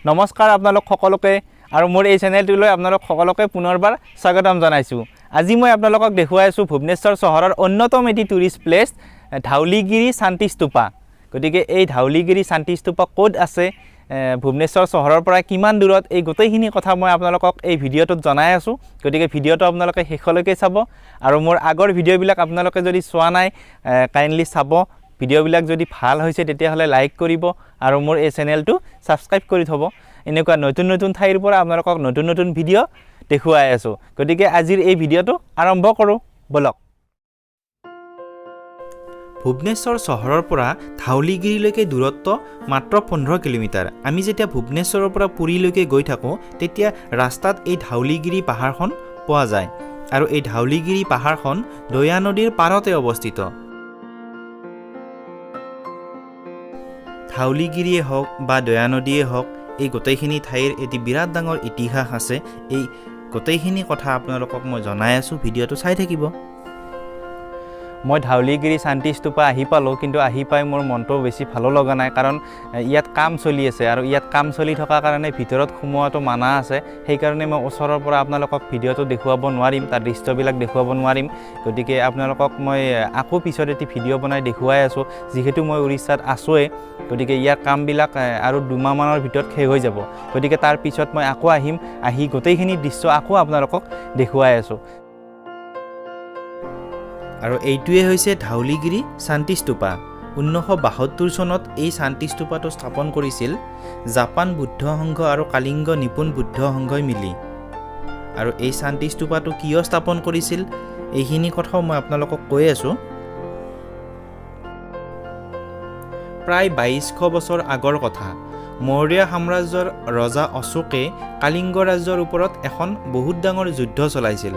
নমস্কাৰ আপোনালোক সকলোকে আৰু মোৰ এই চেনেলটোলৈ আপোনালোক সকলোকে পুনৰবাৰ স্বাগতম জনাইছো। আজি মই আপোনালোকক দেখুৱাই আছো ভুৱনেশ্বৰ চহৰৰ অন্যতম এটি টুৰিষ্ট প্লেস ধাউলিগিৰি শান্তি স্তূপা। গতিকে এই ধাউলিগিৰি শান্তি স্তূপা ক'ত আছে, ভুৱনেশ্বৰ চহৰৰ পৰা কিমান দূৰত, এই গোটেইখিনি কথা মই আপোনালোকক এই ভিডিঅ'টোত জনাই আছো। গতিকে ভিডিঅ'টো আপোনালোকে শেষলৈকে চাব আৰু মোৰ আগৰ ভিডিঅ'বিলাক আপোনালোকে যদি চোৱা নাই কাইণ্ডলি চাব। ভিডিঅ'বিলাক যদি ভাল হৈছে তেতিয়াহ'লে লাইক কৰিব আৰু মোৰ এই চেনেলটো সাবস্ক্ৰাইব কৰি থব। এনেকুৱা নতুন নতুন ঠাইৰ পৰা আপোনালোকক নতুন নতুন ভিডিঅ' দেখুৱাই আছো। গতিকে আজিৰ এই ভিডিঅ'টো আৰম্ভ কৰোঁ বলক। ভুৱনেশ্বৰ চহৰৰ পৰা ধাউলিগিৰিলৈকে দূৰত্ব মাত্ৰ 15 কিলোমিটাৰ। আমি যেতিয়া ভুৱনেশ্বৰৰ পৰা পুৰীলৈকে গৈ থাকোঁ তেতিয়া ৰাস্তাত এই ধাউলিগিৰি পাহাৰখন পোৱা যায় আৰু এই ধাউলিগিৰি পাহাৰখন দয়া নদীৰ পাৰতে অৱস্থিত। ধাউলিগিৰিয়ে হওক বা দয়া নদীয়ে হওক, এই গোটেইখিনি ঠাইৰ এটি বিৰাট ডাঙৰ ইতিহাস আছে। এই গোটেইখিনি কথা আপোনালোকক মই জনাই আছোঁ, ভিডিঅ'টো চাই থাকিব। মই ধাউলিগিৰি শান্তি স্তূপা আহি পালোঁ, কিন্তু আহি পাই মোৰ মনটো বেছি ভালো লগা নাই, কাৰণ ইয়াত কাম চলি আছে আৰু ইয়াত কাম চলি থকা কাৰণে ভিতৰত সোমোৱাটো মানা আছে। সেইকাৰণে মই ওচৰৰ পৰা আপোনালোকক ভিডিঅ'টো দেখুৱাব নোৱাৰিম, তাৰ দৃশ্যবিলাক দেখুৱাব নোৱাৰিম। গতিকে আপোনালোকক মই আকৌ পিছত এটি ভিডিঅ' বনাই দেখুৱাই আছোঁ, যিহেতু মই উৰিষ্যাত আছোঁৱে। গতিকে ইয়াৰ কামবিলাক আৰু 2 মাহমানৰ ভিতৰত শেষ হৈ যাব। গতিকে তাৰ পিছত মই আকৌ আহিম, আহি গোটেইখিনি দৃশ্য আকৌ আপোনালোকক দেখুৱাই আছোঁ। আৰু এইটোৱে হৈছে ধাউলিগিৰি শান্তি স্তূপা। 1972 চনত এই শান্তি স্তূপাটো স্থাপন কৰিছিল জাপান বুদ্ধ সংঘ আৰু কালিংগ নিপুণ বুদ্ধ সংঘই মিলি। আৰু এই শান্তি স্তূপাটো কিয় স্থাপন কৰিছিল এইখিনি কথাও মই আপোনালোকক কৈ আছোঁ। প্ৰায় 2200 বছৰ আগৰ কথা। মৌৰ্য সাম্ৰাজ্যৰ ৰজা অশোকে কালিংগ ৰাজ্যৰ ওপৰত এখন বহুত ডাঙৰ যুদ্ধ চলাইছিল।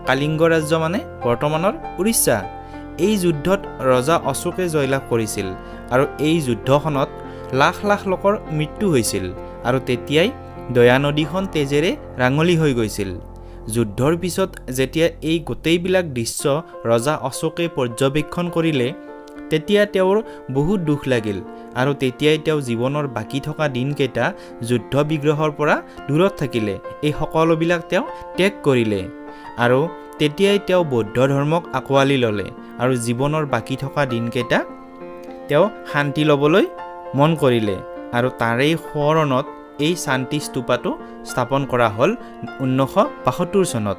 কালিংগ ৰাজ্য মানে বৰ্তমানৰ উৰিষ্যা। এই যুদ্ধত ৰজা অশোকে জয়লাভ কৰিছিল আৰু এই যুদ্ধখনত লাখ লাখ লোকৰ মৃত্যু হৈছিল আৰু তেতিয়াই দয়া নদীখন তেজেৰে ৰাঙলী হৈ গৈছিল। যুদ্ধৰ পিছত যেতিয়া এই গোটেইবিলাক দৃশ্য ৰজা অশোকে পৰ্যবেক্ষণ কৰিলে তেতিয়া তেওঁৰ বহুত দুখ লাগিল আৰু তেতিয়াই তেওঁ জীৱনৰ বাকী থকা দিনকেইটা যুদ্ধ বিগ্ৰহৰ পৰা দূৰত থাকিলে। এই সকলোবিলাক তেওঁ ত্যাগ কৰিলে আৰু তেতিয়াই তেওঁ বৌদ্ধ ধৰ্মক আঁকোৱালি ল'লে আৰু জীৱনৰ বাকী থকা দিনকেইটা তেওঁ শান্তি ল'বলৈ মন কৰিলে আৰু তাৰেই সোঁৱৰণত এই শান্তি স্তূপাটো স্থাপন কৰা হ'ল 1972 চনত।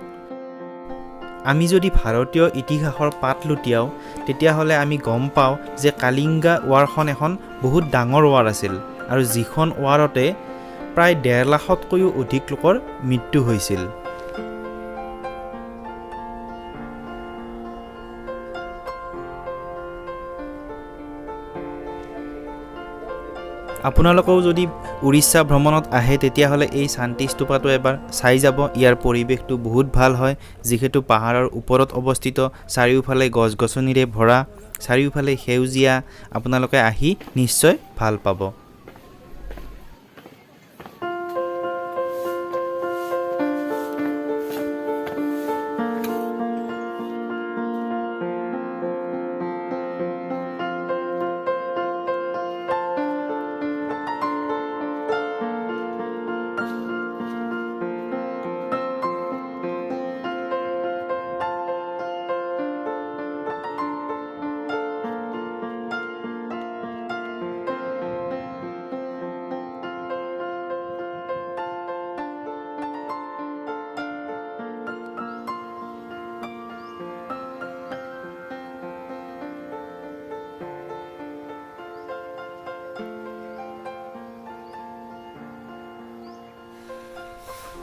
আমি যদি ভাৰতীয় ইতিহাসৰ পাত লুটিয়াওঁ তেতিয়াহ'লে আমি গম পাওঁ যে কালিংগা ৱাৰখন এখন বহুত ডাঙৰ ৱাৰ আছিল আৰু যিখন ৱাৰতে প্ৰায় 1.5 লাখতকৈও অধিক লোকৰ মৃত্যু হৈছিল। আপোনালোকেও যদি উৰিষ্যা ভ্ৰমণত আহে তেতিয়াহ'লে এই শান্তি স্তূপাটো এবাৰ চাই যাব। ইয়াৰ পৰিৱেশটো বহুত ভাল হয়, যিহেতু পাহাৰৰ ওপৰত অৱস্থিত, চাৰিওফালে গছ গছনিৰে ভৰা, চাৰিওফালে সেউজীয়া। আপোনালোকে আহি নিশ্চয় ভাল পাব।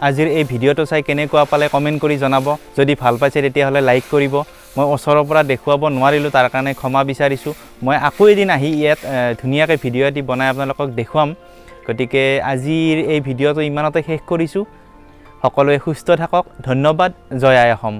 আজিৰ এই ভিডিঅ'টো চাই কেনেকুৱা পালে কমেণ্ট কৰি জনাব। যদি ভাল পাইছে তেতিয়াহ'লে লাইক কৰিব। মই ওচৰৰ পৰা দেখুৱাব নোৱাৰিলোঁ, তাৰ কাৰণে ক্ষমা বিচাৰিছোঁ। মই আকৌ এদিন আহি ইয়াত ধুনীয়াকৈ ভিডিঅ' এটি বনাই আপোনালোকক দেখুৱাম। গতিকে আজিৰ এই ভিডিঅ'টো ইমানতে শেষ কৰিছোঁ। সকলোৱে সুস্থ থাকক। ধন্যবাদ। জয় আই অসম।